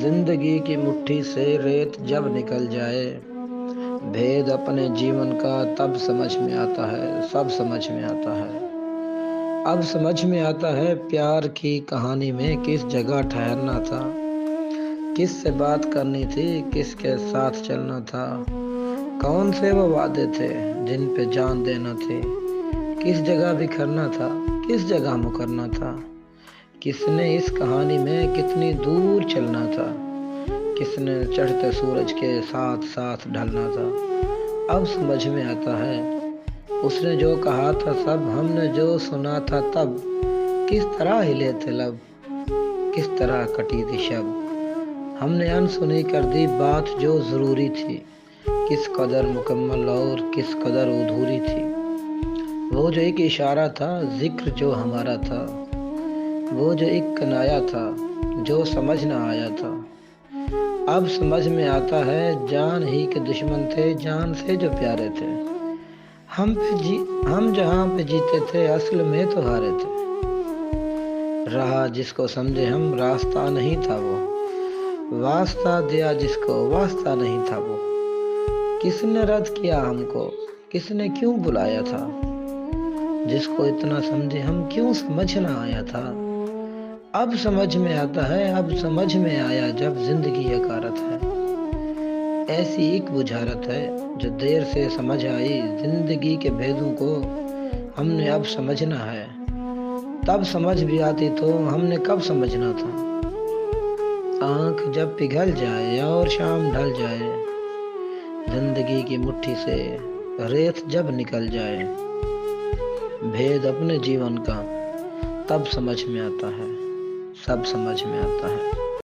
زندگی کی مٹھی سے ریت جب نکل جائے، بھید اپنے جیون کا تب سمجھ میں آتا ہے، سب سمجھ میں آتا ہے۔ اب سمجھ میں آتا ہے پیار کی کہانی میں کس جگہ ٹھہرنا تھا، کس سے بات کرنی تھی، کس کے ساتھ چلنا تھا، کون سے وہ وعدے تھے جن پہ جان دینا تھی، کس جگہ بکھرنا تھا، کس جگہ مکرنا تھا، کس نے اس کہانی میں کتنی دور چلنا تھا، کس نے چڑھتے سورج کے ساتھ ساتھ ڈھلنا تھا۔ اب سمجھ میں آتا ہے اس نے جو کہا تھا سب، ہم نے جو سنا تھا تب، کس طرح ہلے تھے لب، کس طرح کٹی تھی شب، ہم نے انسنی کر دی بات جو ضروری تھی، کس قدر مکمل اور کس قدر ادھوری تھی۔ وہ جو ایک اشارہ تھا، ذکر جو ہمارا تھا، وہ جو ایک کنایا تھا جو سمجھ نہ آیا تھا۔ اب سمجھ میں آتا ہے جان ہی کے دشمن تھے جان سے جو پیارے تھے، ہم جہاں پہ جیتے تھے اصل میں تو ہارے تھے۔ رہا جس کو سمجھے ہم راستہ نہیں تھا وہ، واسطہ دیا جس کو واسطہ نہیں تھا وہ، کس نے رد کیا ہم کو، کس نے کیوں بلایا تھا، جس کو اتنا سمجھے ہم کیوں سمجھ نہ آیا تھا۔ اب سمجھ میں آتا ہے، اب سمجھ میں آیا جب زندگی حقارت ہے، ایسی ایک بجھارت ہے جو دیر سے سمجھ آئی، زندگی کے بھیدوں کو ہم نے اب سمجھنا ہے، تب سمجھ بھی آتی تو ہم نے کب سمجھنا تھا۔ آنکھ جب پگھل جائے اور شام ڈھل جائے، زندگی کی مٹھی سے ریت جب نکل جائے، بھید اپنے جیون کا تب سمجھ میں آتا ہے، سب سمجھ میں آتا ہے۔